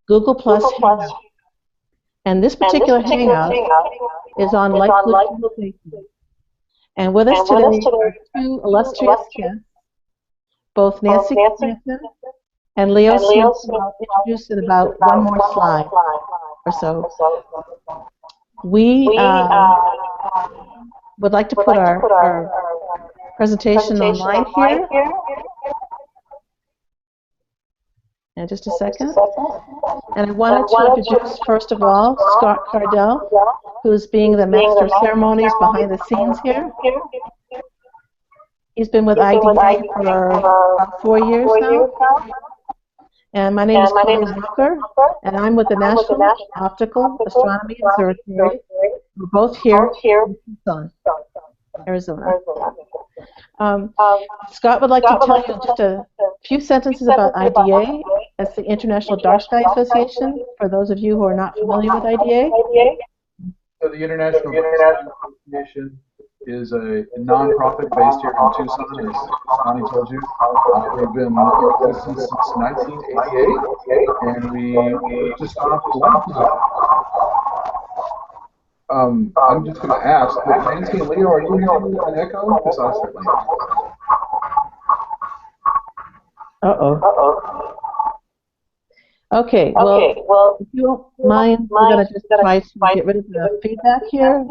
Google Plus Hangout. And this particular Hangout is on light pollution safety. And with us today are two illustrious guests, both Nancy Clanton and Leo Smith, who I'll introduce in about one more slide or so. We would like to put our presentation online here. In just a second. And I wanted to introduce, first of all, Scott Cardell, who's being the master of ceremonies behind the scenes here. He's been with IDA for about 4 years now. And my name is Connie Walker, and I'm with the National Optical Astronomy Observatory. We're both here in Tucson, Arizona. Scott would like to tell you just a few sentences about IDA. That's the International Dark Sky Association, for those of you who are not familiar with IDA. So the International Dark Sky Association is a non-profit based here in Tucson, as Connie told you. We've been in existence since 1988, and we just got off the line. I'm just going to ask, Nancy and Leo, are you hearing an echo? Because I certainly am. Uh-oh. Okay, well, if you don't mind, we're going to just try to get rid of the feedback here.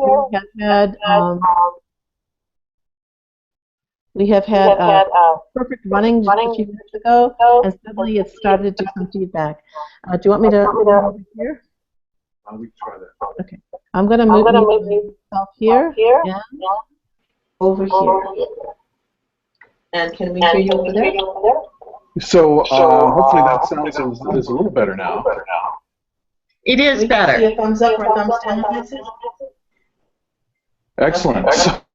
We have had perfect running just a few minutes ago, and suddenly it started to do some feedback. Do you want me to move over here? We can try that. Okay. I'm going to move myself here and over here. And can we hear you over there? So hopefully that sounds is a little better now. It is better. See a thumbs up or a thumbs down? Excellent.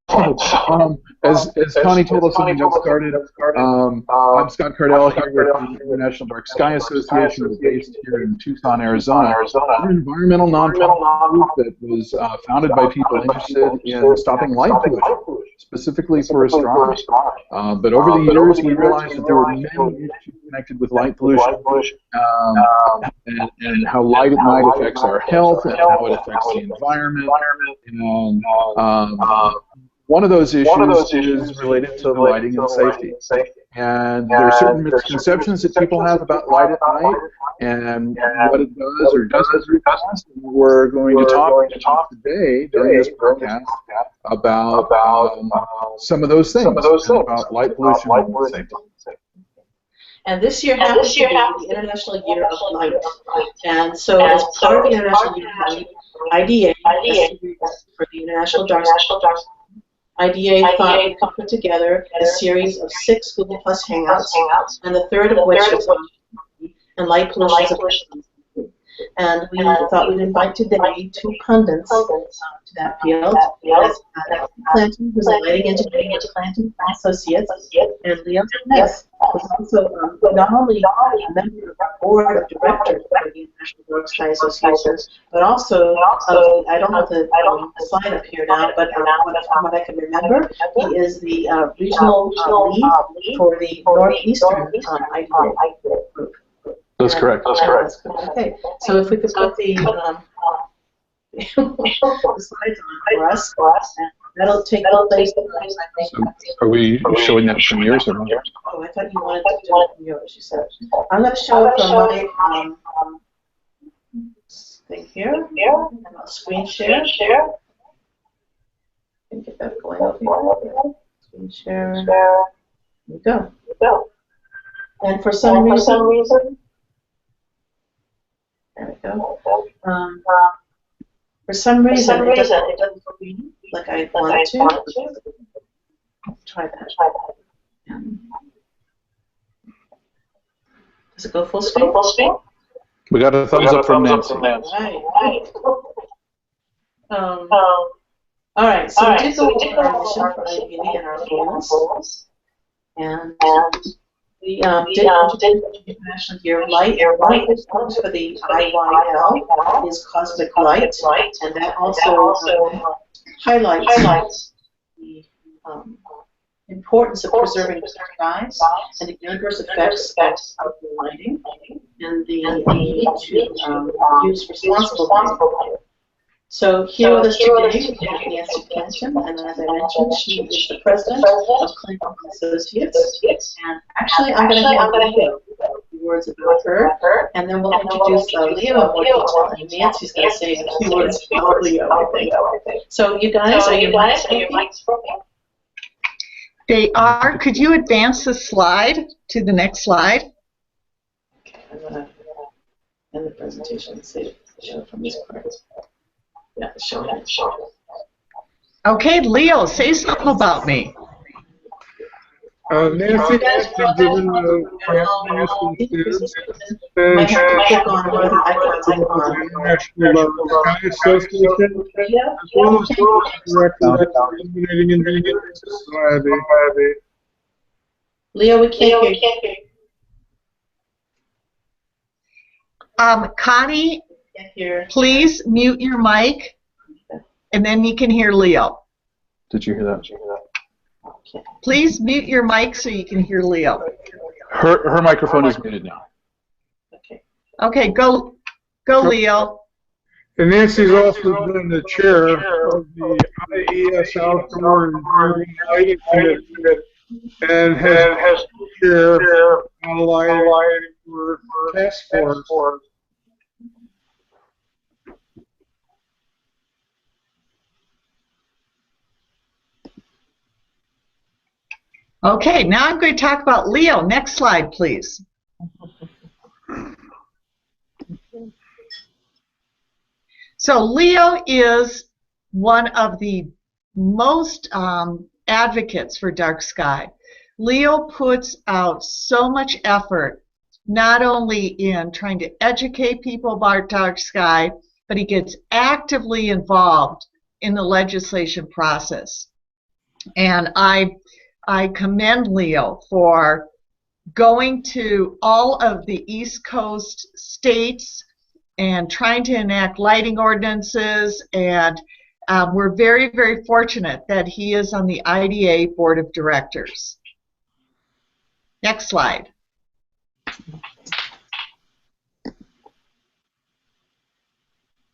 Okay. As Connie told us when we got started, I'm Scott Cardell here with the International Dark Sky Association. We're based here in Tucson, Arizona. We're an environmental nonprofit group that was founded by people interested in stopping light pollution, specifically for astronomy. But over the years, we realized that there were many issues connected with light pollution and how light at night affects our health and how it affects the environment. And one of those issues is related to lighting and safety. And there are certain misconceptions that people have about light at night and what it does or doesn't do. We're going to talk today during this broadcast about some of those things, about light pollution and safety. And this year happens to be the International Year of Light. And so as part of the International Year of Light, IDA, for the International Dark Sky, IDA thought we could put together a series of 6 Google Plus Hangouts, and the third of which is on and light pollution. And we thought we'd invite today 2 pundits to that field. That's Clanton, who's a lighting engineer at Clanton Associates, and Leo Smith, who's also not only a member of the board of directors of the National Dark Sky Association, but also, I don't have the slide up here now, but from what I can remember, he is the regional lead for the Northeastern IDA group. That's correct. Okay, so if we could put the slides on for us, and that'll take place. So are we showing that from yours or not? Oh, I thought you wanted to do it from yours, you said. I'm going to show it from my thing here, and I'll screen share. And get that going over here. Screen share. There we go. And for some reason, there we go. For some reason, it doesn't screen like I want it to. Let's try that. Does it go full screen? We got a thumbs up from Nancy. Right. All right, so we did go over our mission for IDA and our goals. And we did the International Year of Light. One of the terms for the IYL is cosmic light, and that also highlights the importance of preserving the skies and the universe effects of the lighting. and the need to use responsible lighting. So here with us today, we have Nancy Clanton, and as I mentioned, she is the president of Clanton Associates. And actually, I'm going to have Leo a few words about her, and then we'll introduce Leo in more detail, and Nancy's going to say a few words about Leo, I think. So you guys, are your mics working? They are. Could you advance the slide to the next slide? Okay, I'm going to end the presentation and see if the show from this part. Yeah, show it. Okay, Leo, say something about me. Nancy has been given the might have to click on one of the icons on the National Optical Association, as well as director of Illuminating Engineering Society. Leo, we can't hear you. Connie, Can't hear. please mute your mic, and then you can hear Leo. Did you hear that? Okay. Please mute your mic so you can hear Leo. Her microphone is muted now. Okay. Okay, go Leo. And Nancy's also been the chair of the IES Outdoor Environment Lighting Committee and has chair on lighting for task force. Okay, now I'm going to talk about Leo. Next slide, please. So Leo is one of the most advocates for dark sky. Leo puts out so much effort, not only in trying to educate people about dark sky, but he gets actively involved in the legislation process. And I commend Leo for going to all of the East Coast states and trying to enact lighting ordinances, and we're very, very fortunate that he is on the IDA Board of Directors. Next slide.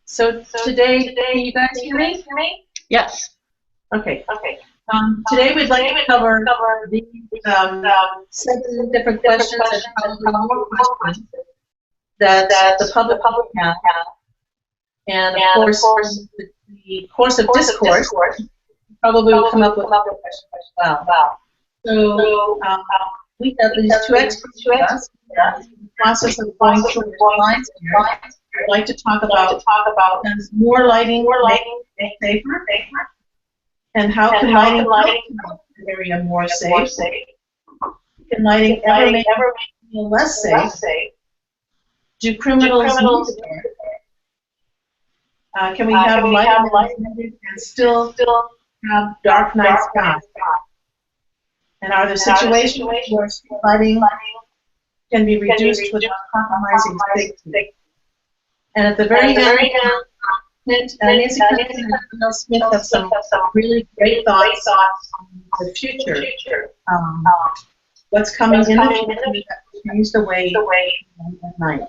So today, can you guys hear me? Yes. Okay. Today we'd like to cover these 7 different questions and probably more questions that the public has. And of course, the course of discourse probably will come up with other questions as well. So we have these 2 experts with us. In the process of going through the slides here, I'd like to talk about does more lighting make safer? And how can lighting make the area more safe? Can lighting ever make it feel less safe? Do criminals need to wear? Can we have lighting and still have dark night skies? And are there situations where lighting can be reduced without compromising safety? And at the very end, Nancy Clanton and Bill Smith have some really great thoughts on the future. What's coming in the future that will change the way at night.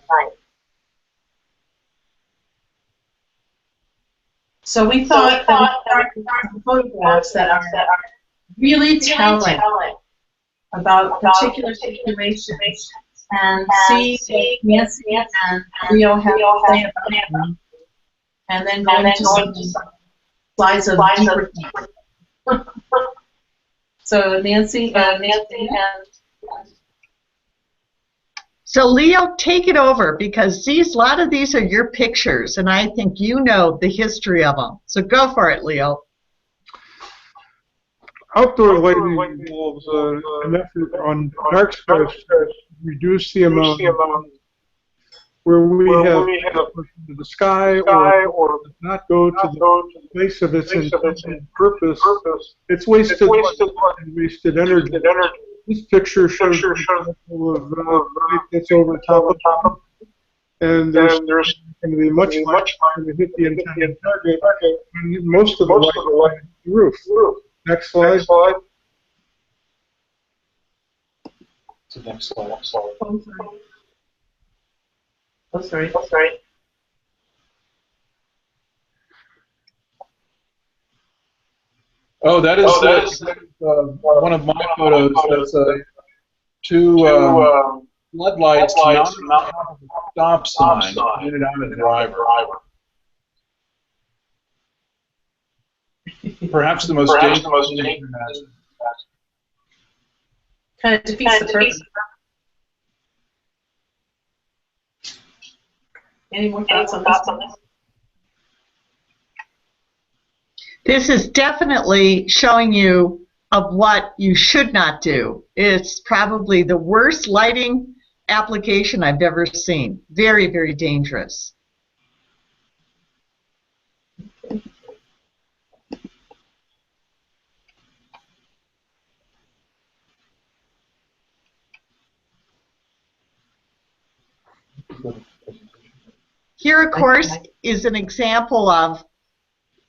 So we thought that we start with some photographs that are really telling about particular situations and see what Nancy and Leo have to say about them. And then go into some slides of deeper things. So Nancy and So Leo, take it over, because a lot of these are your pictures, and I think you know the history of them. So go for it, Leo. Outdoor lighting involves an effort on dark skies to reduce the amount where we have to the sky or does not go to the place of its intended purpose. It's wasted light and wasted energy. This picture shows an example of light that's over top of top, and there's going to be much light going to hit the intended target, and most of the light will hit the roof. Next slide. So next slide. Oh, sorry. Oh, that is one of my photos. That's two floodlights mounted on top of a stop sign pointed on a driver. Perhaps the most dangerous thing you can imagine. Kind of defeats the purpose. Any more thoughts on this? This is definitely showing you of what you should not do. It's probably the worst lighting application I've ever seen. Very, very dangerous. Here, of course, is an example of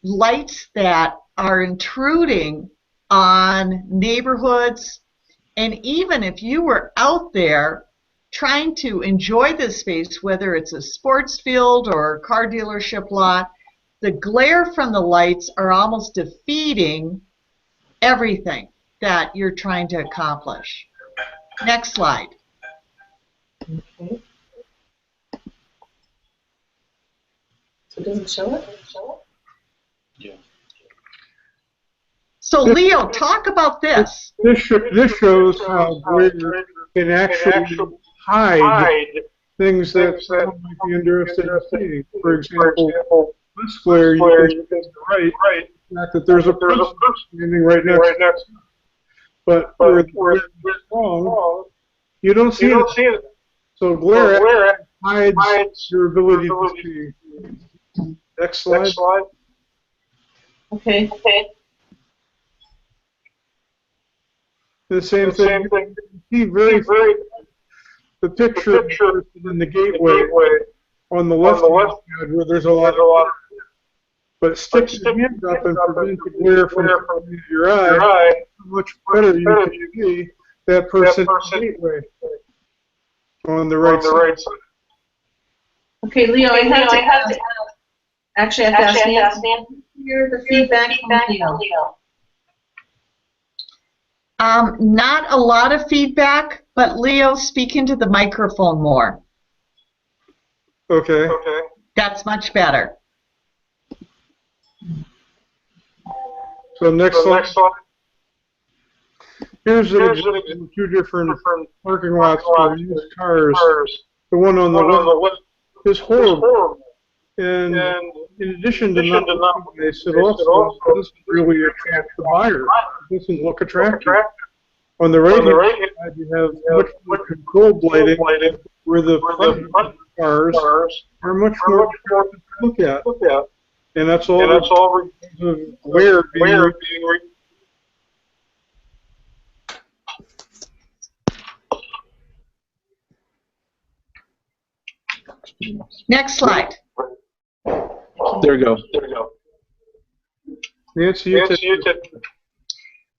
lights that are intruding on neighborhoods. And even if you were out there trying to enjoy this space, whether it's a sports field or a car dealership lot, the glare from the lights are almost defeating everything that you're trying to accomplish. Next slide. Okay. So it doesn't show it? Yeah. So Leo, talk about this. This shows how glare can actually hide things that someone might be interested in seeing. For example, this glare you can see right, the fact that there's a person standing right next to it. But where the glare is wrong, you don't see it. So glare hides your ability to see. Next slide. Okay. The same thing. You can see the picture in the gateway on the left side where there's a lot of, but stick your hand up and prevent the glare from coming into your eye. How much better you can see that person in the gateway on the right side. Okay, Leo, I have to ask Nancy hear the feedback from Leo. Not a lot of feedback, but Leo, speak into the microphone more. Okay. That's much better. So next slide. Here's an example of two different parking lots for used cars. The one on the left is horrible. And in addition to not looking nice, it also doesn't really attract the buyer. It doesn't look attractive. On the right hand side, you have much more controlled lighting, where the front cars are much more attractive to look at. And that's all because of glare being Next slide. There you go. Nancy, you take.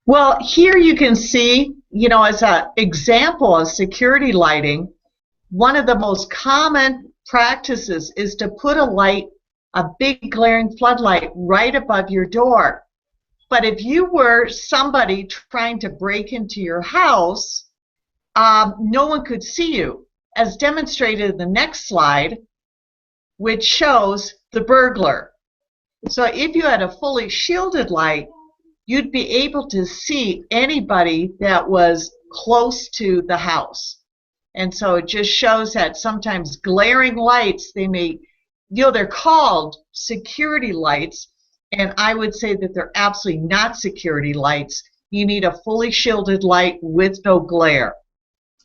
Well, here you can see, as an example of security lighting, one of the most common practices is to put a big glaring floodlight right above your door. But if you were somebody trying to break into your house, no one could see you, as demonstrated in the next slide, which shows the burglar. So if you had a fully shielded light, you'd be able to see anybody that was close to the house. And so it just shows that sometimes glaring lights, they're called security lights, and I would say that they're absolutely not security lights. You need a fully shielded light with no glare.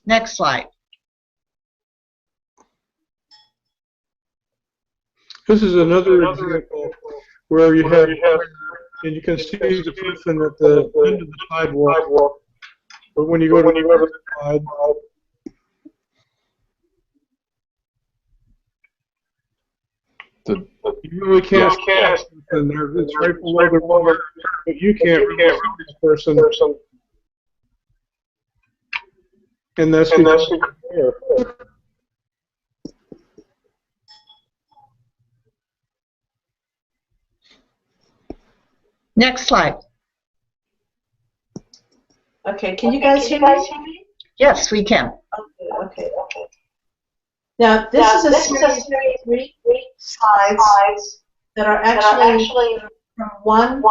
Next slide. This is another example where you have, and you can see the person at the end of the sidewalk. But when you go to the other side, you really can't see that person there. It's right below the water, but you can't really see this person. And that's because of glare. Next slide. Okay, can you guys hear me? Yes, we can. Okay. Now, this is a series of 3 slides that are actually from one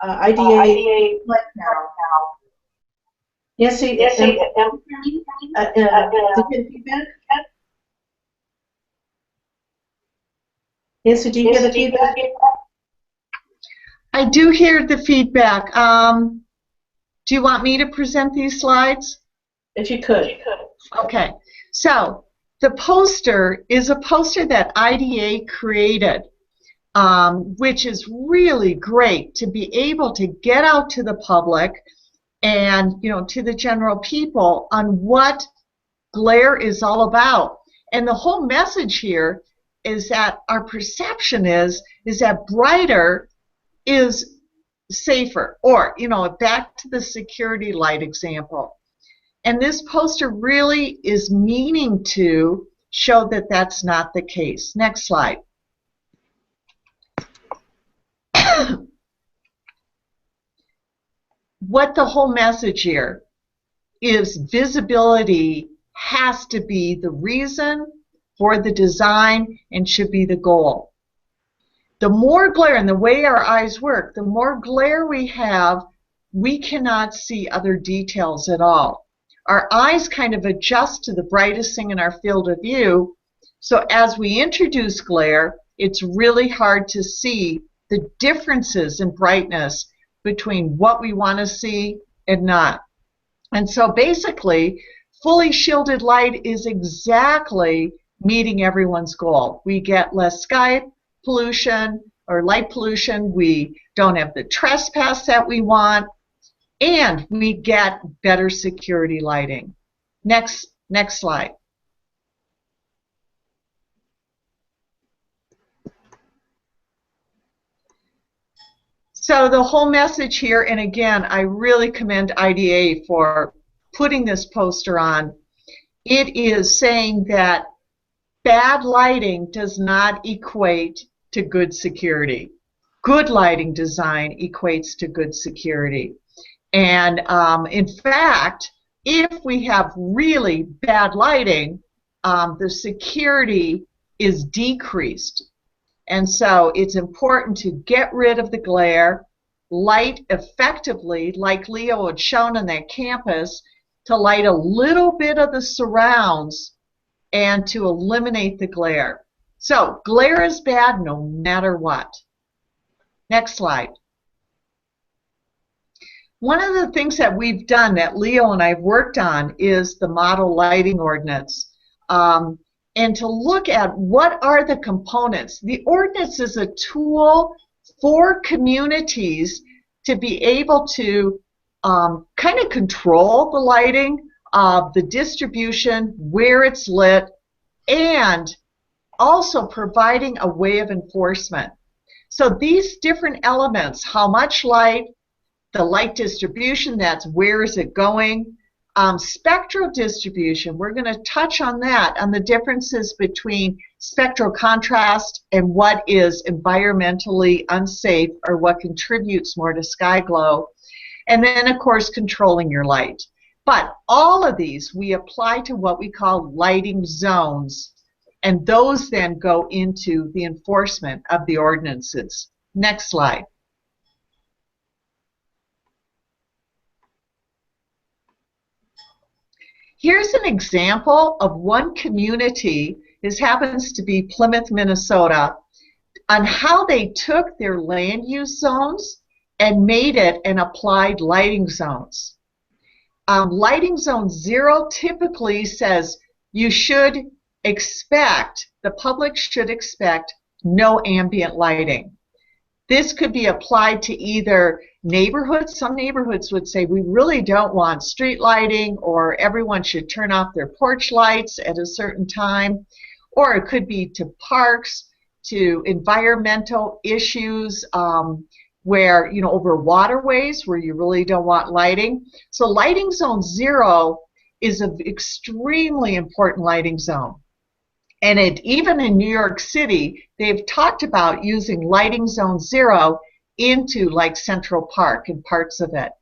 IDA flight panel. Nancy, did you get feedback? Nancy, do you get the feedback? I do hear the feedback. Do you want me to present these slides? If you could. Okay. So the poster is a poster that IDA created, which is really great to be able to get out to the public and to the general people on what glare is all about. And the whole message here is that our perception is that brighter is safer, or back to the security light example. And this poster really is meaning to show that that's not the case. Next slide. What the whole message here is, visibility has to be the reason for the design and should be the goal. The more glare, and the way our eyes work, the more glare we have, we cannot see other details at all. Our eyes kind of adjust to the brightest thing in our field of view, so as we introduce glare, it's really hard to see the differences in brightness between what we want to see and not. And so basically, fully shielded light is exactly meeting everyone's goal. We get less sky pollution or light pollution, we don't have the trespass that we want, and we get better security lighting. Next slide. So the whole message here, and again, I really commend IDA for putting this poster on. It is saying that bad lighting does not equate to good security. Good lighting design equates to good security. And in fact, if we have really bad lighting, the security is decreased. And so it's important to get rid of the glare, light effectively, like Leo had shown on that campus, to light a little bit of the surrounds and to eliminate the glare. So glare is bad no matter what. Next slide. One of the things that we've done that Leo and I have worked on is the model lighting ordinance. And to look at what are the components. The ordinance is a tool for communities to be able to kind of control the lighting, the distribution, where it's lit, and also providing a way of enforcement. So these different elements, how much light, the light distribution, that's where is it going, spectral distribution, we're going to touch on that, on the differences between spectral contrast and what is environmentally unsafe or what contributes more to sky glow. And then, of course, controlling your light. But all of these we apply to what we call lighting zones, and those then go into the enforcement of the ordinances. Next slide. Here's an example of one community, this happens to be Plymouth, Minnesota, on how they took their land use zones and made it an applied lighting zones. Lighting zone 0 typically says you should expect, the public should expect no ambient lighting. This could be applied to either neighborhoods. Some neighborhoods would say we really don't want street lighting, or everyone should turn off their porch lights at a certain time. Or it could be to parks, to environmental issues where, over waterways where you really don't want lighting. So lighting zone 0 is an extremely important lighting zone. And even in New York City, they've talked about using lighting zone 0 into like Central Park and parts of it.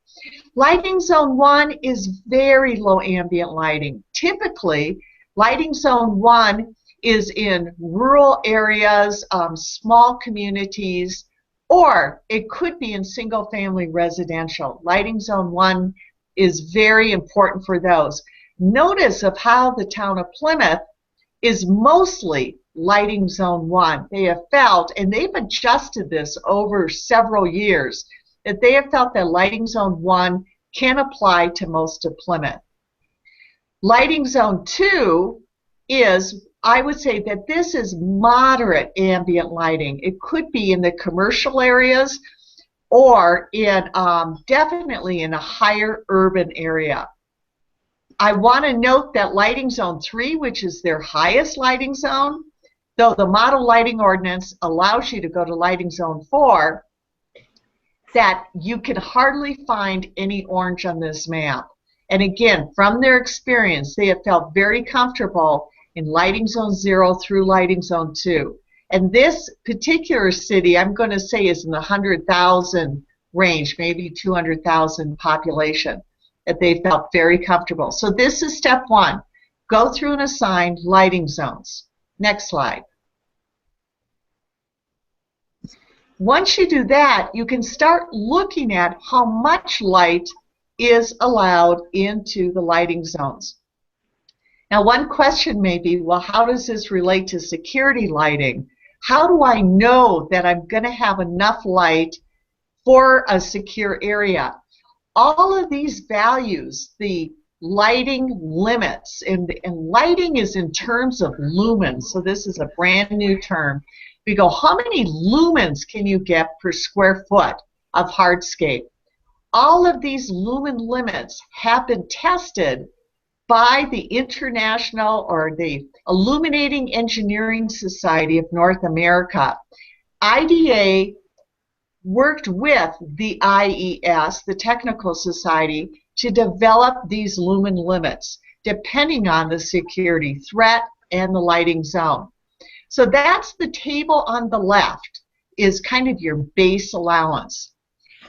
Lighting zone 1 is very low ambient lighting. Typically, lighting zone 1 is in rural areas, small communities, or it could be in single-family residential. Lighting zone 1 is very important for those. Notice of how the town of Plymouth is mostly lighting zone 1. They have felt, and they've adjusted this over several years, that they have felt that lighting zone 1 can apply to most of Plymouth. Lighting zone 2 is, I would say that this is moderate ambient lighting. It could be in the commercial areas or in definitely in a higher urban area. I want to note that lighting zone 3, which is their highest lighting zone, though the model lighting ordinance allows you to go to lighting zone 4, that you can hardly find any orange on this map. And again, from their experience, they have felt very comfortable in lighting zone 0 through lighting zone 2. And this particular city, I'm going to say, is in the 100,000 range, maybe 200,000 population, that they felt very comfortable. So this is step 1. Go through and assign lighting zones. Next slide. Once you do that, you can start looking at how much light is allowed into the lighting zones. Now, one question may be, well, how does this relate to security lighting? How do I know that I'm going to have enough light for a secure area? All of these values, the lighting limits, and lighting is in terms of lumens, so this is a brand new term. We go, how many lumens can you get per square foot of hardscape? All of these lumen limits have been tested by the International, or the Illuminating Engineering Society of North America. IDA worked with the IES, the Technical Society, to develop these lumen limits depending on the security threat and the lighting zone. So that's the table on the left, is kind of your base allowance.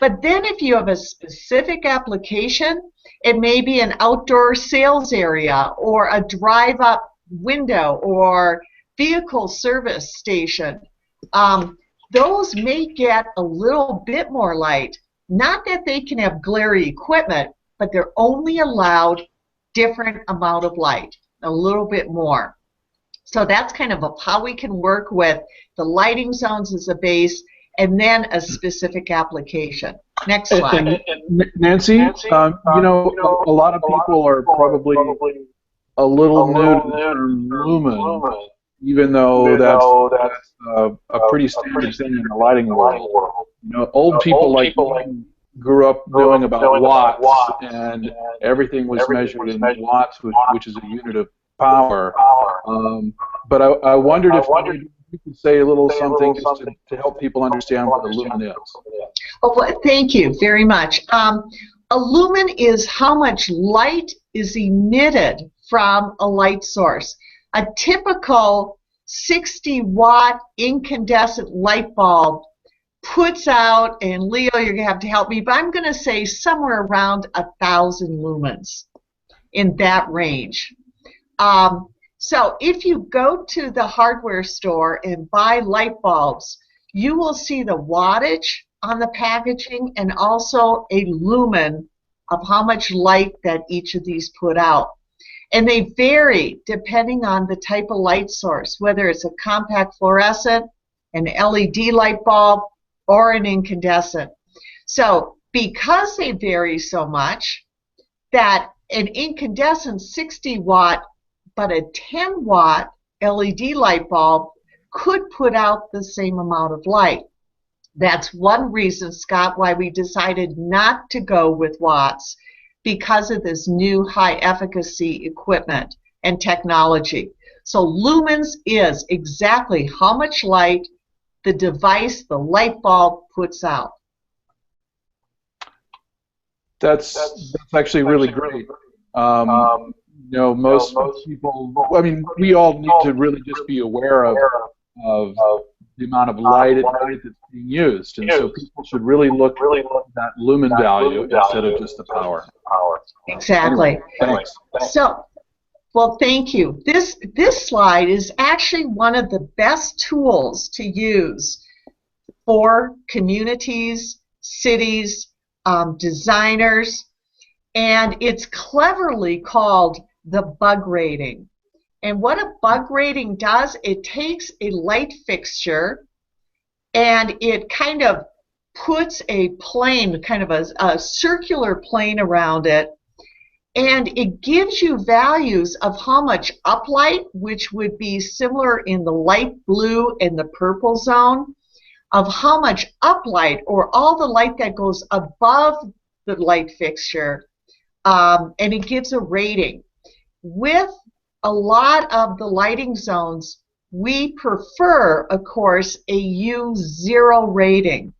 But then if you have a specific application, it may be an outdoor sales area or a drive-up window or vehicle service station. Those may get a little bit more light. Not that they can have glary equipment, but they're only allowed different amount of light, a little bit more. So that's kind of how we can work with the lighting zones as a base and then a specific application. Next slide. And Nancy, you know, a lot of people are probably a little new to the term lumen, even though that's a pretty standard thing in the lighting world. You know, old people like me grew up knowing about watts, and everything was measured in watts, which is a unit of power. But I wondered if you could say a little something just to help people understand what a lumen is. Oh, well, thank you very much. A lumen is how much light is emitted from a light source. A typical 60-watt incandescent light bulb puts out, and Leo, you're going to have to help me, but I'm going to say somewhere around 1,000 lumens, in that range. So if you go to the hardware store and buy light bulbs, you will see the wattage on the packaging and also a lumen of how much light that each of these put out. And they vary depending on the type of light source, whether it's a compact fluorescent, an LED light bulb, or an incandescent. So because they vary so much, that an incandescent 60-watt but a 10-watt LED light bulb could put out the same amount of light. That's one reason, Scott, why we decided not to go with watts, because of this new high efficacy equipment and technology. So lumens is exactly how much light the device, the light bulb, puts out. That's actually really great. You know, most people, I mean, we all need to really just be aware of the amount of light at night that's being used. And so people should really look at that lumen value instead of just the power. Exactly. Anyway, thanks. So, well, thank you. This slide is actually one of the best tools to use for communities, cities, designers, and it's cleverly called the bug rating. And what a bug rating does, it takes a light fixture and it kind of puts a plane, kind of a circular plane around it, and it gives you values of how much uplight, which would be similar in the light blue and the purple zone, of how much uplight, or all the light that goes above the light fixture, and it gives a rating. With a lot of the lighting zones, we prefer, of course, a U0 rating.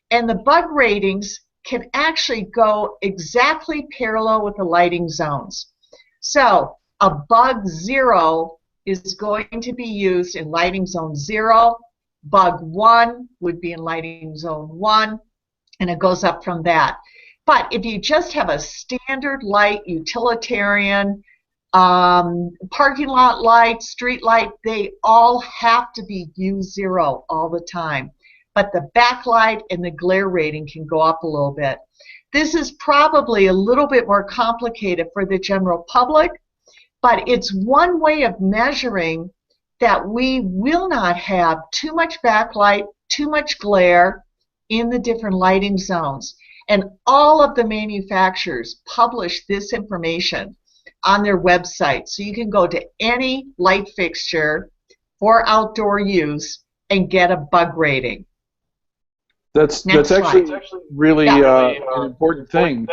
And the bug ratings can actually go exactly parallel with the lighting zones. So a bug 0 is going to be used in lighting zone 0. Bug 1 would be in lighting zone 1, and it goes up from that. But if you just have a standard light, utilitarian, parking lot light, street light, they all have to be U0 all the time. But the backlight and the glare rating can go up a little bit. This is probably a little bit more complicated for the general public, but it's one way of measuring that we will not have too much backlight, too much glare in the different lighting zones. And all of the manufacturers publish this information on their website. So you can go to any light fixture for outdoor use and get a bug rating. That's actually really an important thing.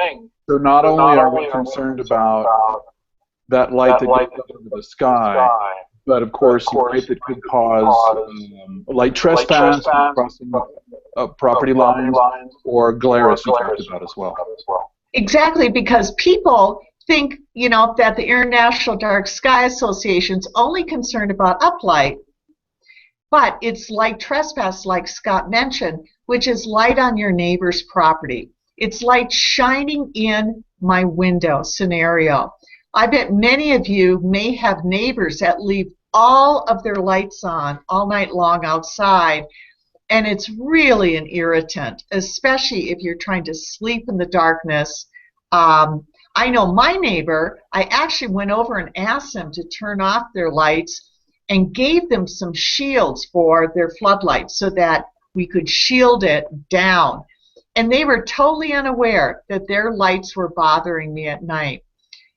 So not only are we concerned about that light that goes up into the sky, but of course light that could cause light trespass, crossing property lines, or glare, as you talked about as well. Exactly, because people think, you know, that the International Dark Sky Association's only concerned about uplight, but it's light trespass, like Scott mentioned, which is light on your neighbor's property. It's light shining in my window scenario. I bet many of you may have neighbors that leave all of their lights on all night long outside, and it's really an irritant, especially if you're trying to sleep in the darkness. I know my neighbor, I actually went over and asked them to turn off their lights and gave them some shields for their floodlights so that we could shield it down. And they were totally unaware that their lights were bothering me at night.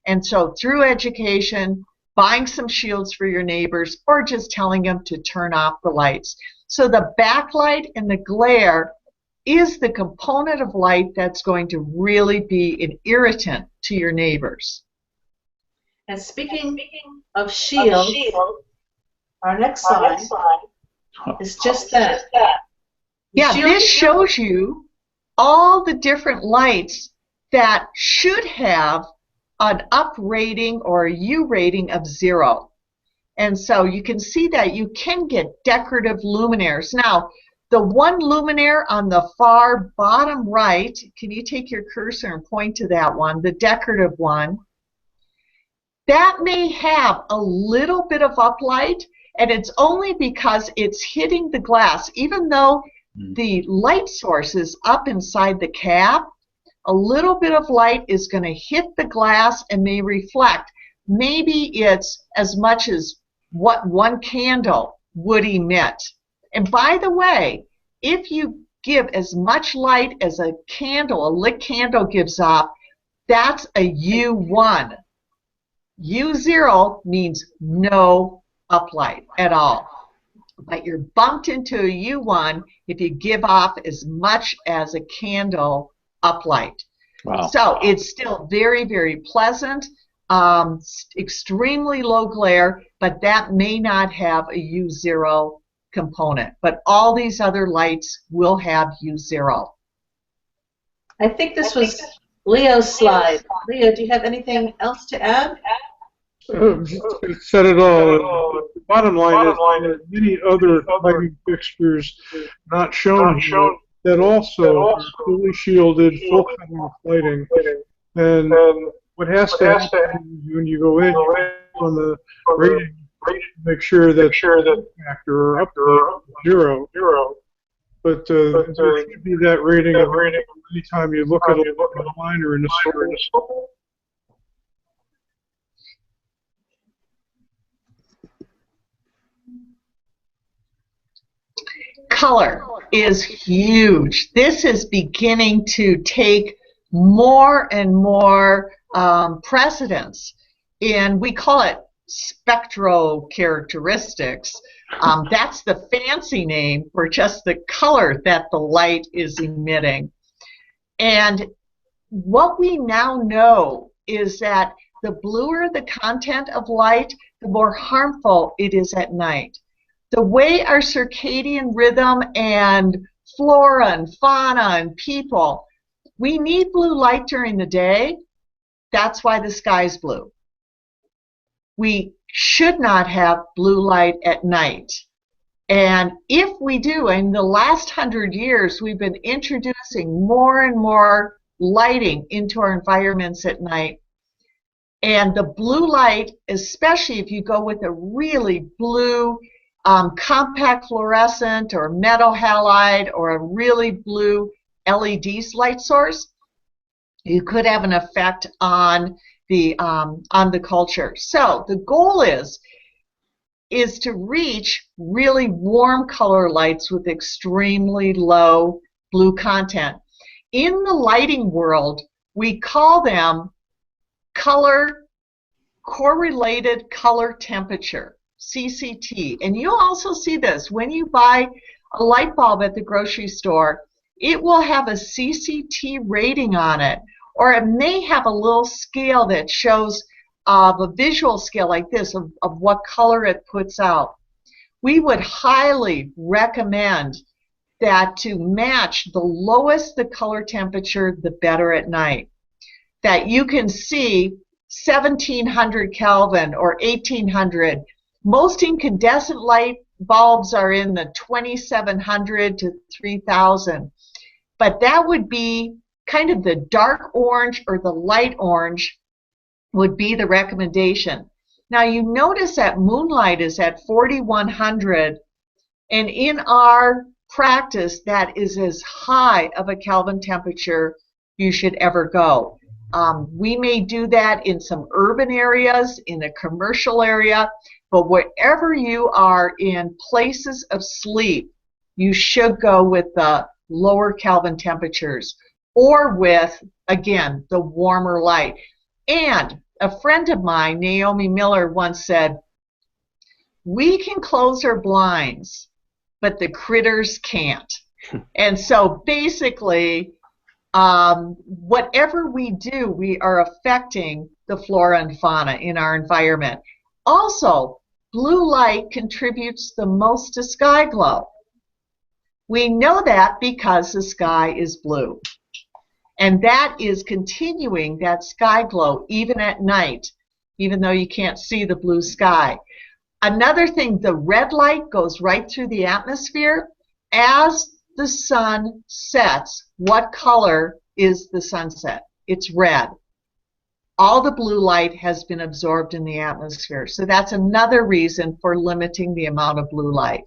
And so through education, buying some shields for your neighbors, or just telling them to turn off the lights. So the backlight and the glare is the component of light that's going to really be an irritant to your neighbors. And speaking of shields, our next slide is just that. Yeah, this shows you all the different lights that should have an up rating or a U rating of 0. And so you can see that you can get decorative luminaires. Now, the one luminaire on the far bottom right, can you take your cursor and point to that one, the decorative one? That may have a little bit of uplight, and it's only because it's hitting the glass. Even though the light source is up inside the cab, a little bit of light is going to hit the glass and may reflect. Maybe it's as much as what one candle would emit. And by the way, if you give as much light as a candle, a lit candle gives off, that's a U1. U0 means no uplight at all. But you're bumped into a U1 if you give off as much as a candle uplight. Wow. So it's still very, very pleasant, extremely low glare, but that may not have a U0 component. But all these other lights will have U0. I think this was Leo's slide. Leo, do you have anything else to add? Said it all. The bottom line is there are many other lighting fixtures not shown here that also are fully shielded, full cutoff lighting. And what has to happen is when you go in, you click on the rating, make sure that factor or up to 0. But there should be that rating of anytime you look at a line or in a store. Color is huge. This is beginning to take more and more precedence in, we call it spectral characteristics. That's the fancy name for just the color that the light is emitting. And what we now know is that the bluer the content of light, the more harmful it is at night. The way our circadian rhythm and flora and fauna and people, we need blue light during the day. That's why the sky's blue. We should not have blue light at night. And if we do, in the last 100 years, we've been introducing more and more lighting into our environments at night. And the blue light, especially if you go with a really blue compact fluorescent or metal halide or a really blue LED light source, you could have an effect on the culture. So the goal is to reach really warm color lights with extremely low blue content. In the lighting world, we call them correlated color temperature, CCT. And you'll also see this when you buy a light bulb at the grocery store. It will have a CCT rating on it, or it may have a little scale that shows a visual scale like this of what color it puts out. We would highly recommend that to match the lowest the color temperature, the better at night. That you can see 1700 Kelvin or 1800. Most incandescent light bulbs are in the 2700 to 3000. But that would be kind of the dark orange or the light orange would be the recommendation. Now you notice that moonlight is at 4100, and in our practice that is as high of a Kelvin temperature you should ever go. We may do that in some urban areas, in a commercial area, but wherever you are in places of sleep, you should go with the lower Kelvin temperatures or with, again, the warmer light. And a friend of mine, Naomi Miller, once said, we can close our blinds, but the critters can't. And so basically, whatever we do, we are affecting the flora and fauna in our environment. Also, blue light contributes the most to sky glow. We know that because the sky is blue. And that is continuing that sky glow even at night, even though you can't see the blue sky. Another thing, the red light goes right through the atmosphere. As the sun sets, what color is the sunset? It's red. All the blue light has been absorbed in the atmosphere. So that's another reason for limiting the amount of blue light.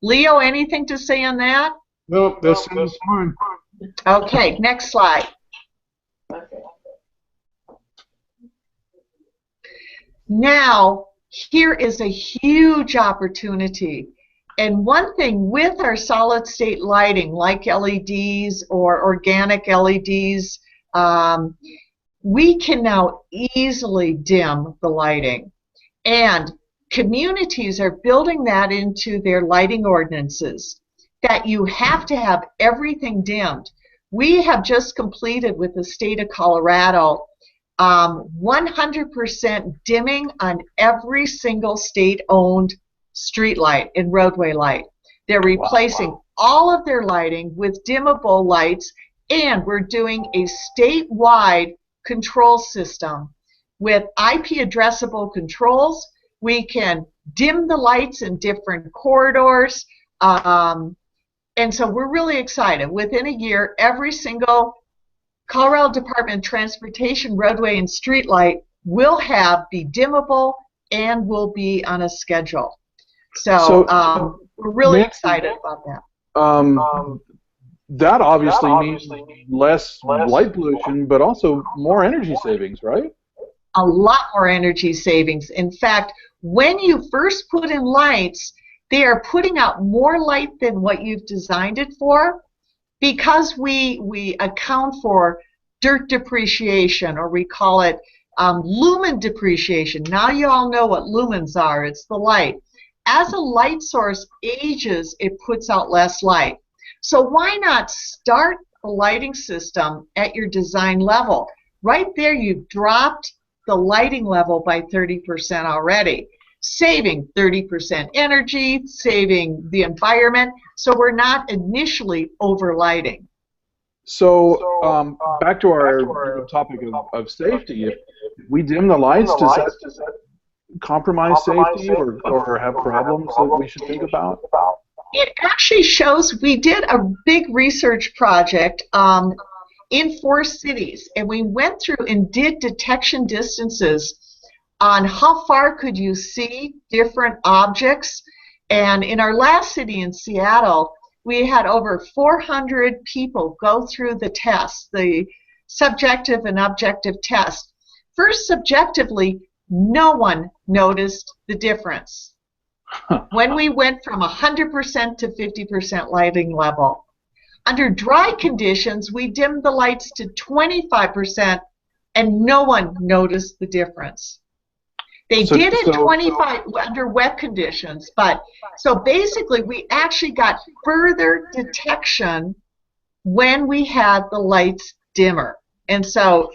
Leo, anything to say on that? No, that sounds fine. Okay, next slide. Okay. Now, here is a huge opportunity. And one thing with our solid state lighting, like LEDs or organic LEDs, we can now easily dim the lighting. And communities are building that into their lighting ordinances, that you have to have everything dimmed. We have just completed with the state of Colorado 100% dimming on every single state-owned street light and roadway light. They're replacing all of their lighting with dimmable lights, and we're doing a statewide control system with IP addressable controls. We can dim the lights in different corridors. And so we're really excited. Within a year, every single Colorado Department of Transportation roadway and street light will be dimmable and will be on a schedule. So we're really excited about that. That obviously means less light pollution, but also more energy savings, right? A lot more energy savings. In fact, when you first put in lights, they are putting out more light than what you've designed it for, because we account for dirt depreciation, or we call it lumen depreciation. Now you all know what lumens are. It's the light. As a light source ages, it puts out less light. So why not start the lighting system at your design level? Right there, you've dropped the lighting level by 30% already, saving 30% energy, saving the environment, so we're not initially overlighting. So back to our topic of safety, if we dim the lights, does that compromise safety or have problems that we should think about? It actually shows. We did a big research project in 4 cities, and we went through and did detection distances on how far could you see different objects. And in our last city in Seattle, we had over 400 people go through the test, the subjective and objective test. First, subjectively, no one noticed the difference when we went from 100% to 50% lighting level. Under dry conditions, we dimmed the lights to 25%, and no one noticed the difference. They did it 25 under wet conditions, but so basically we actually got further detection when we had the lights dimmer. And so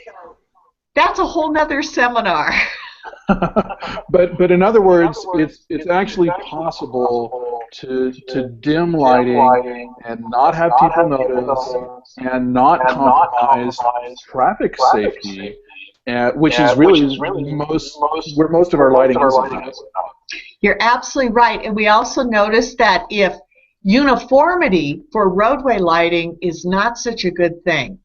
that's a whole nother seminar. But in other words, it's actually possible to dim lighting and not have people notice and not compromise traffic safety, which is really where most of our lighting is. You're absolutely right. And we also noticed that if uniformity for roadway lighting is not such a good thing,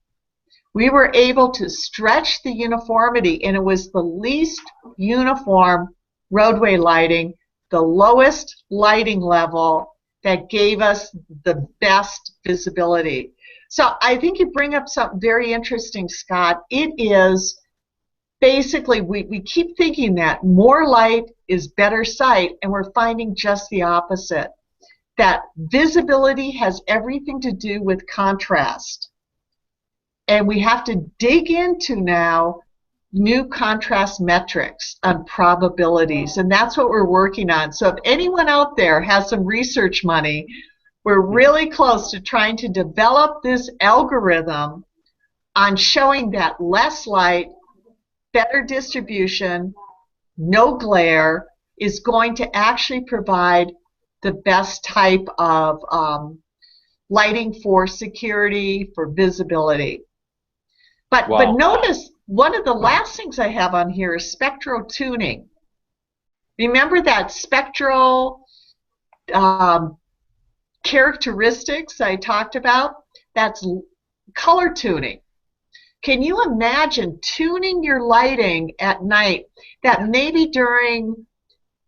we were able to stretch the uniformity, and it was the least uniform roadway lighting, the lowest lighting level, that gave us the best visibility. So I think you bring up something very interesting, Scott. It is basically, we keep thinking that more light is better sight, and we're finding just the opposite. That visibility has everything to do with contrast. And we have to dig into now new contrast metrics on probabilities, and that's what we're working on. So if anyone out there has some research money, we're really close to trying to develop this algorithm on showing that less light, better distribution, no glare is going to actually provide the best type of lighting for security, for visibility. But notice, one of the last things I have on here is spectral tuning. Remember that spectral characteristics I talked about? That's color tuning. Can you imagine tuning your lighting at night, that maybe during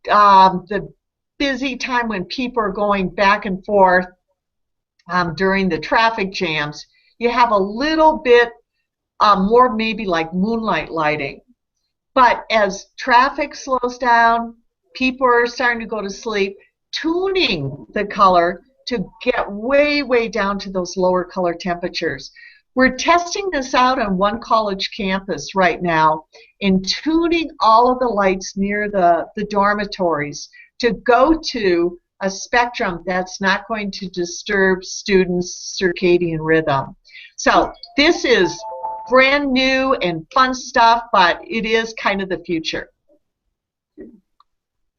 the busy time when people are going back and forth during the traffic jams, you have a little bit more maybe like moonlight lighting. But as traffic slows down, people are starting to go to sleep, tuning the color to get way, way down to those lower color temperatures. We're testing this out on one college campus right now in tuning all of the lights near the dormitories to go to a spectrum that's not going to disturb students' circadian rhythm. So this is brand new and fun stuff, but it is kind of the future.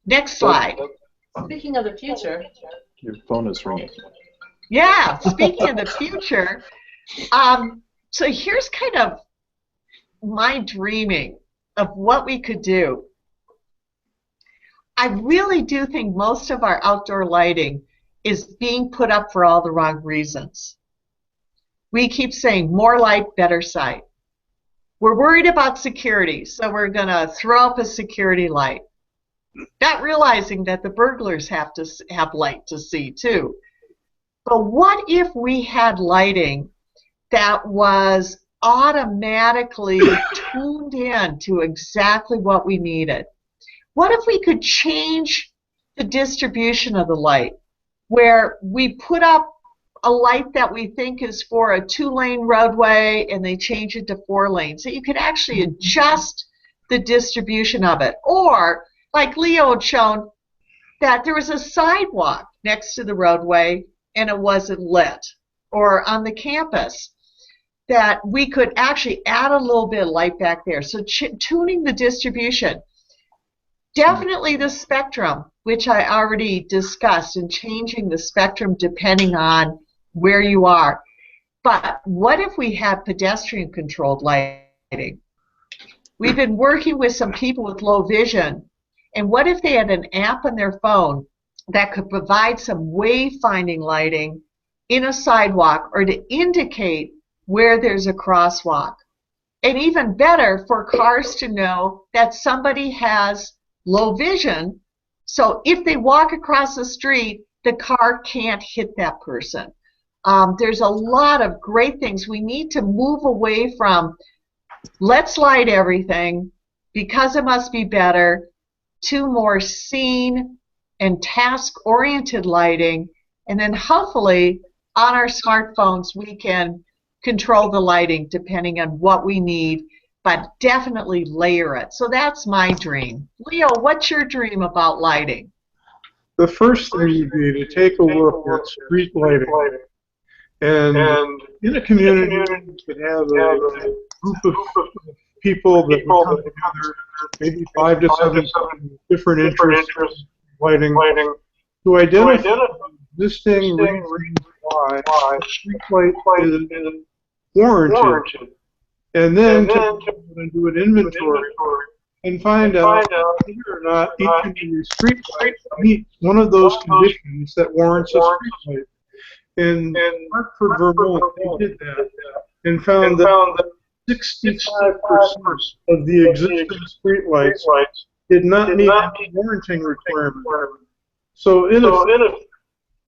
Next slide. Speaking of the future. Your phone is ringing. Yeah, speaking of the future, so here's kind of my dreaming. of what we could do. I really do think most of our outdoor lighting is being put up for all the wrong reasons. We keep saying more light, better sight. We're worried about security, so we're going to throw up a security light, not realizing that the burglars have to have light to see too. But what if we had lighting that was automatically tuned in to exactly what we needed? What if we could change the distribution of the light, where we put up a light that we think is for a 2-lane roadway and they change it to 4 lanes, so you could actually adjust the distribution of it? Or, like Leo had shown, that there was a sidewalk next to the roadway and it wasn't lit, or on the campus, that we could actually add a little bit of light back there. So tuning the distribution. Definitely the spectrum, which I already discussed, and changing the spectrum depending on where you are. But what if we had pedestrian-controlled lighting? We've been working with some people with low vision, and what if they had an app on their phone that could provide some wayfinding lighting in a sidewalk, or to indicate where there's a crosswalk? And even better, for cars to know that somebody has low vision, so if they walk across the street, the car can't hit that person. There's a lot of great things. We need to move away from let's light everything because it must be better, to more scene and task-oriented lighting, and then hopefully on our smartphones we can control the lighting depending on what we need, but definitely layer it. So that's my dream. Leo, what's your dream about lighting? The first thing would be to take a look at street lighting. And in a community, you could have a group of people that would come together, maybe 5 to 7 different interests in lighting, to identify existing reasons why a street light is warranted, and then to do an inventory and find out whether or not each of these street lights meets one of those conditions that warrants a street light. In Hartford, Vermont, they did that and found that 65% of the existing streetlights did not meet the warranting requirement. So in effect,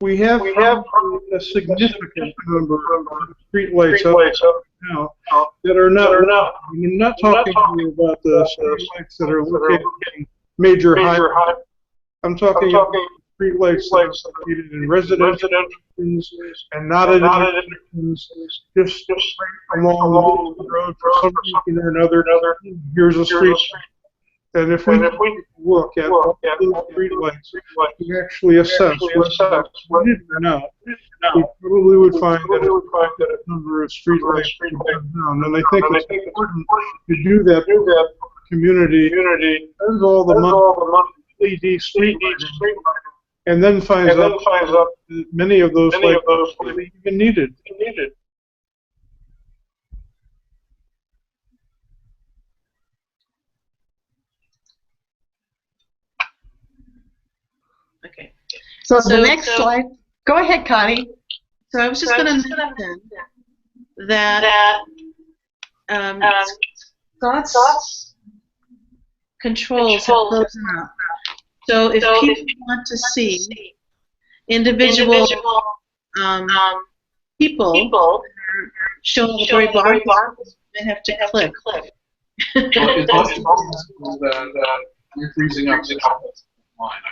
we have a significant number of streetlights up now that are not. I'm not talking to you about the streetlights that are located in major highways. I'm talking about streetlights that are located in residential and not at intersections, just along the road for some reason or another. Here's a street. And if we look at all those streetlights, we actually assess whether it's or not, we probably would find that a number of streetlights would come down. And I think it's important to do that for the community. There's all the money, LED street lighting, and then finds out that many of those lights are even needed. Okay. So the next slide. Go ahead, Connie. So I was just going to mention that Scott's controls have frozen up. So if people want to see individual people showing the very bottom, they have to click. Well, it's also possible that you're freezing up the line.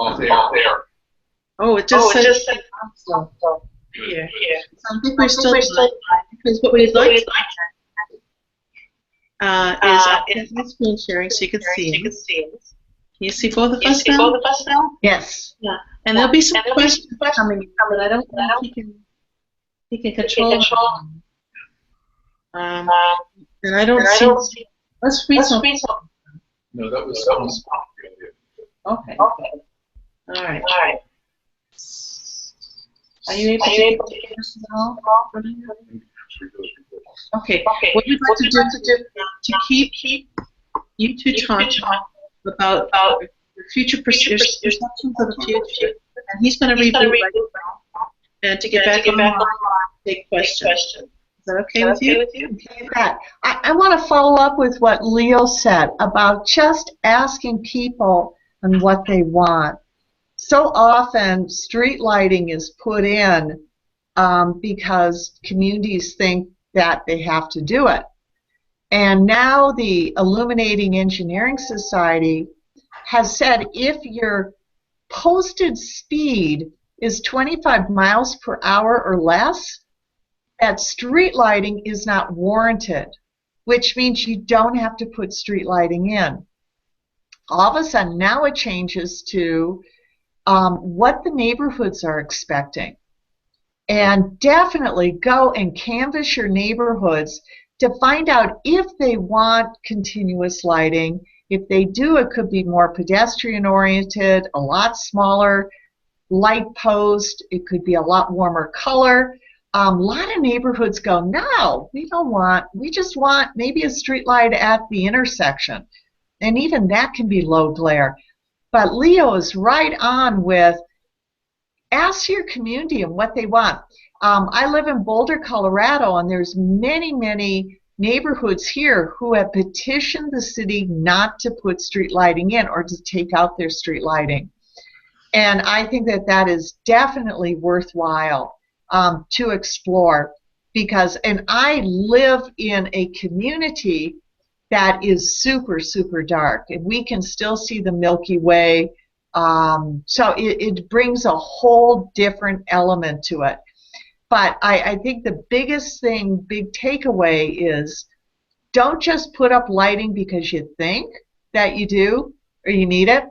Oh, there. Oh, it just says so. Yeah. So I think we're still because what we'd like is my screen sharing so you can see it. Can you see both of us now? Yes. Yeah. And there'll be some questions coming in, but I don't think he can control them. And I don't see. Let's read something. No, that was Okay. All right. Are you able to hear us now? Okay. What we'd like to do to keep you two talking about your future perceptions of the future, and he's going to reboot right now, and to get back on take questions. Is that okay with you? I want to follow up with what Leo said about just asking people on what they want. So often, street lighting is put in because communities think that they have to do it. And now the Illuminating Engineering Society has said if your posted speed is 25 miles per hour or less, that street lighting is not warranted, which means you don't have to put street lighting in. All of a sudden, now it changes to what the neighborhoods are expecting. And definitely go and canvass your neighborhoods to find out if they want continuous lighting. If they do, it could be more pedestrian-oriented, a lot smaller light post. It could be a lot warmer color. A lot of neighborhoods go, no, we don't want, we just want maybe a street light at the intersection. And even that can be low glare. But Leo is right on with ask your community and what they want. I live in Boulder, Colorado, and there's many, many neighborhoods here who have petitioned the city not to put street lighting in or to take out their street lighting. And I think that that is definitely worthwhile to explore because, and I live in a community that is super, super dark, and we can still see the Milky Way. So it brings a whole different element to it. But I think the biggest thing, big takeaway is don't just put up lighting because you think that you do or you need it.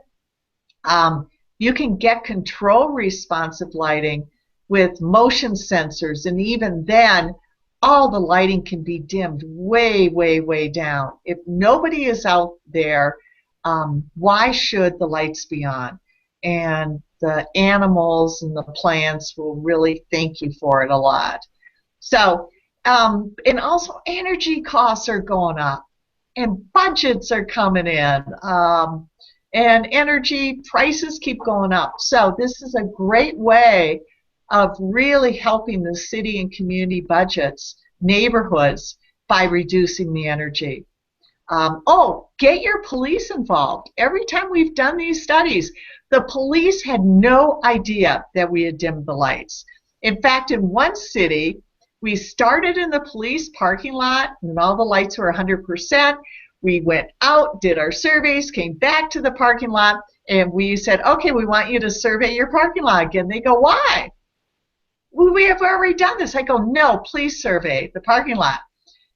You can get control responsive lighting with motion sensors, and even then all the lighting can be dimmed way, way, way down. If nobody is out there, why should the lights be on? And the animals and the plants will really thank you for it a lot. So, and also energy costs are going up, and budgets are coming in, and energy prices keep going up. So this is a great way of really helping the city and community budgets, neighborhoods, by reducing the energy. Get your police involved. Every time we've done these studies, the police had no idea that we had dimmed the lights. In fact, in one city, we started in the police parking lot and all the lights were 100%. We went out, did our surveys, came back to the parking lot, and we said, okay, we want you to survey your parking lot again. They go, why? We have already done this. I go, no, please survey the parking lot.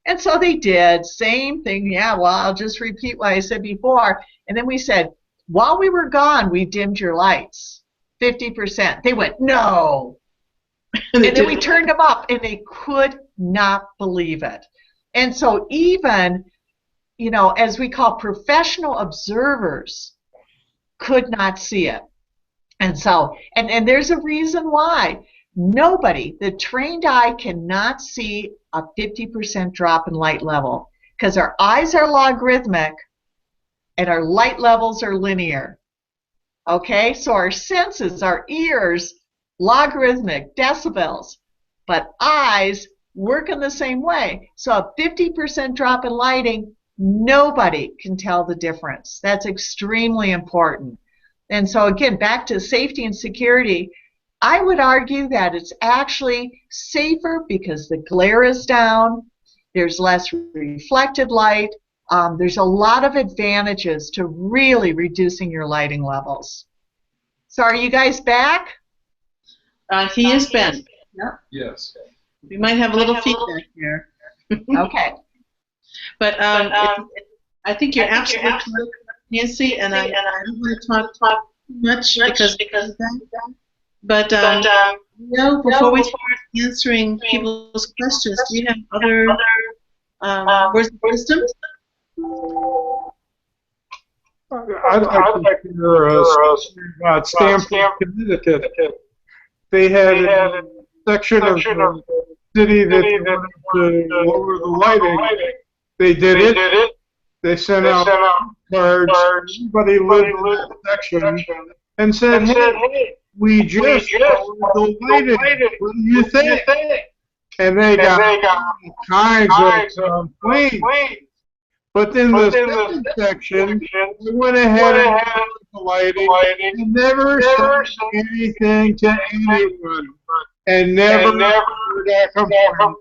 And so they did, same thing. Yeah, well, I'll just repeat what I said before. And then we said, while we were gone, we dimmed your lights, 50%. They went, no. And then we turned them up, and they could not believe it. And so even, you know, as we call professional observers, could not see it. And so, and there's a reason why. Nobody, the trained eye cannot see a 50% drop in light level because our eyes are logarithmic and our light levels are linear. Okay, so our senses, our ears, logarithmic, decibels, but eyes work in the same way. So a 50% drop in lighting, nobody can tell the difference. That's extremely important. And so again, back to safety and security, I would argue that it's actually safer because the glare is down, there's less reflected light, there's a lot of advantages to really reducing your lighting levels. So are you guys back? He is back. Yep. Yes. We might have a little feedback here. Okay. But I think you're absolutely correct, Nancy, and I don't want to talk too much because of that. But before we start answering people's questions, do you have other words of wisdom? I'd like to hear about Stamford, Connecticut. They had a section of city that they wanted to lower the lighting, they did it. They sent out cards. Everybody lived in that section and said, "Hey, we just lowered the lighting. What do you think?" And they got all kinds of complaints. But in the second section, we went ahead and lowered the lighting and never said anything to anyone. And never heard a complaint.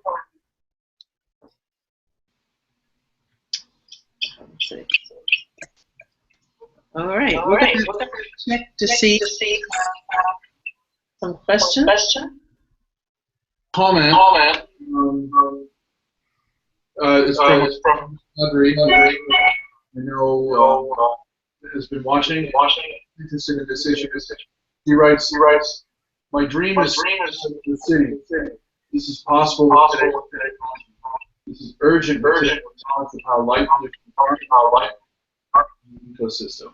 All right, we're going to check to see some questions. Comment. Is from Audrey. I know has been watching, interested in this issue. He writes, "My dream is the city. This is possible today. This is urgent knowledge of how light pollution ecosystem."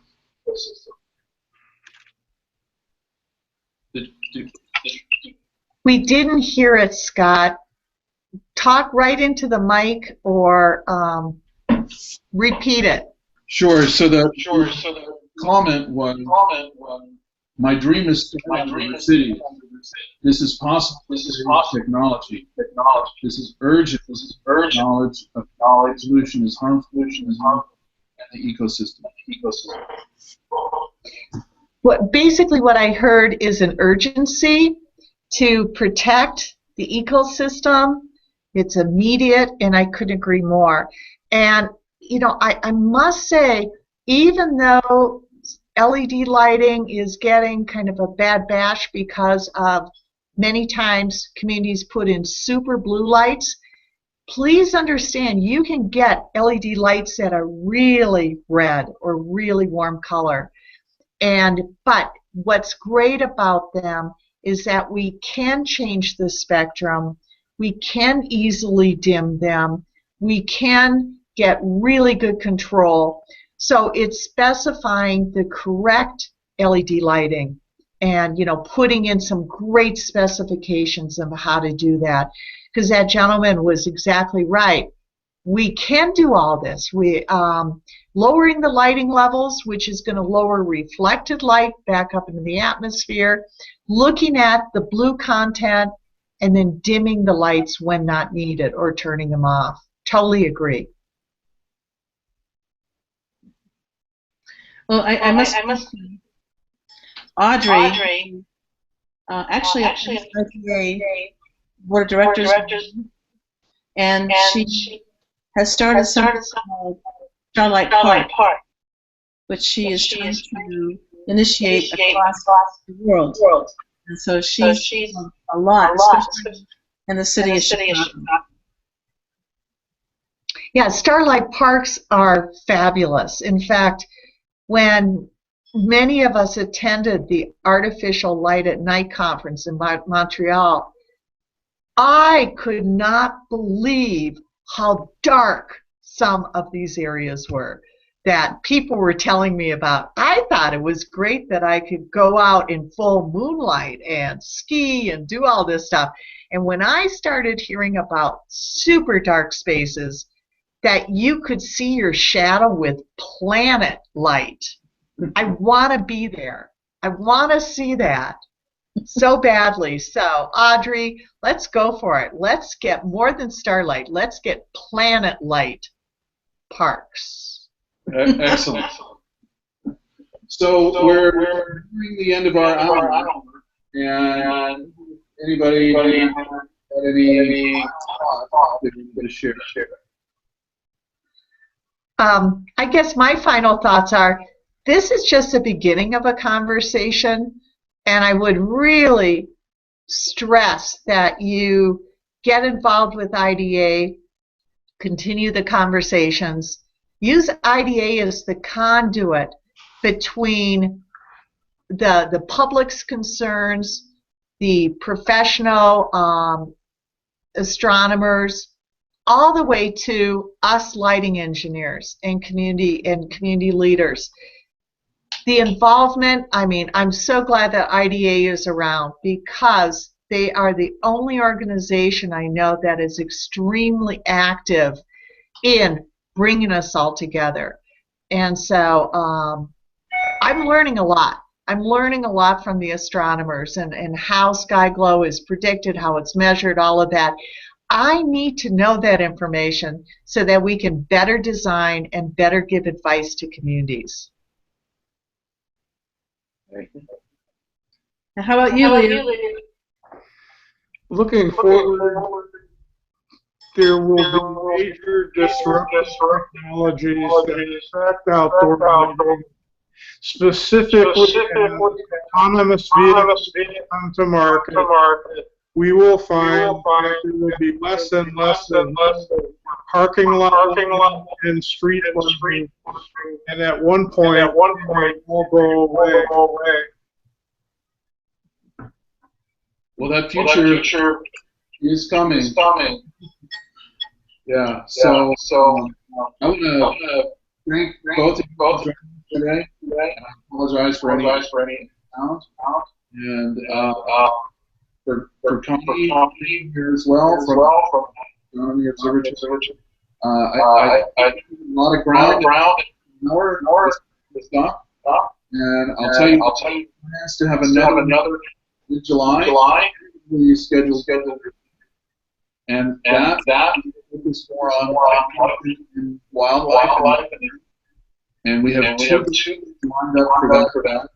We didn't hear it, Scott. Talk right into the mic or repeat it. Sure. So the comment was, "My dream is to live in the city. This is possible. This is technology. This is urgent. Knowledge of pollution is harmful. And the ecosystem. Basically what I heard is an urgency to protect the ecosystem. It's immediate, and I couldn't agree more. And, you know, I must say, even though LED lighting is getting kind of a bad bash because of many times communities put in super blue lights, please understand you can get LED lights that are really red or really warm color. But what's great about them is that we can change the spectrum, we can easily dim them, we can get really good control. So it's specifying the correct LED lighting and, you know, putting in some great specifications of how to do that. Because that gentleman was exactly right. We can do all this. We lowering the lighting levels, which is going to lower reflected light back up into the atmosphere, looking at the blue content, and then dimming the lights when not needed or turning them off. Totally agree. Well, I must Audrey, actually IPA Board of Directors, and she has started something called Starlight Park, which she is trying to initiate across the world. And so she's done a lot, especially in the city of Chicago. Yeah, Starlight Parks are fabulous. In fact, when many of us attended the Artificial Light at Night conference in Montreal, I could not believe how dark some of these areas were that people were telling me about. I thought it was great that I could go out in full moonlight and ski and do all this stuff. And when I started hearing about super dark spaces that you could see your shadow with planet light, I want to be there. I want to see that so badly. So, Audrey, let's go for it. Let's get more than starlight. Let's get planet light parks. Excellent. So we're nearing the end of our hour, and anybody have any thoughts that you want to share? I guess my final thoughts are, this is just the beginning of a conversation, and I would really stress that you get involved with IDA, continue the conversations, use IDA as the conduit between the public's concerns, the professional astronomers, all the way to us lighting engineers and community leaders. The involvement, I mean, I'm so glad that IDA is around, because They are the only organization I know that is extremely active in bringing us all together. And so I'm learning a lot. I'm learning a lot from the astronomers and how sky glow is predicted, how it's measured, all of that. I need to know that information so that we can better design and better give advice to communities. Now, how about you, Leo? Looking forward, there will be major disruptive technologies that affect outdoor lighting, specifically as autonomous vehicles come to market. We will find that there will be less and less parking lot and street lighting, and at one point, they will go away. Well, that future is coming. Yeah. So I want to thank both of you today. I apologize for any sound. And for Connie being here as well from Astronomy Observatory. I a lot of ground to stop. And I'll tell you, plans to have another in July. We scheduled, and that focus more on wildlife, and we have two lined up for that.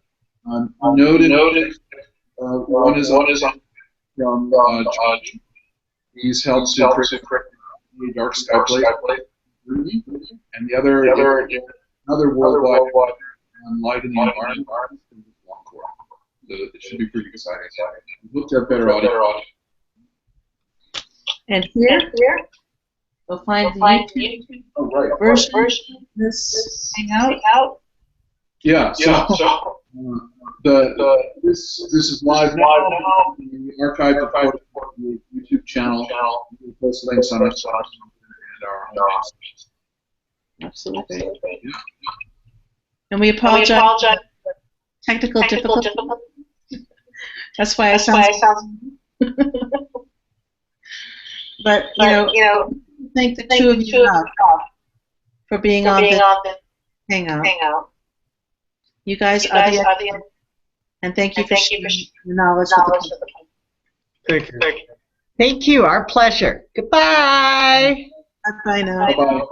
Noted. One is from he's helped to create the dark sky plate, and the other another worldwide on light in the environment. So it should be pretty exciting. We hope to have better audio. And here, we'll find the YouTube version of this Hangout. Yeah. So this is live now. The archive of the YouTube channel. We'll post links on us and our homepage. Absolutely. Yeah. And we apologize for technical difficulties. That's why I sound. But you know, thank the two of you for being on the Hangout. You guys are the and thank you for sharing your knowledge with the Thank you. Thank you. Our pleasure. Goodbye. Bye now. Bye.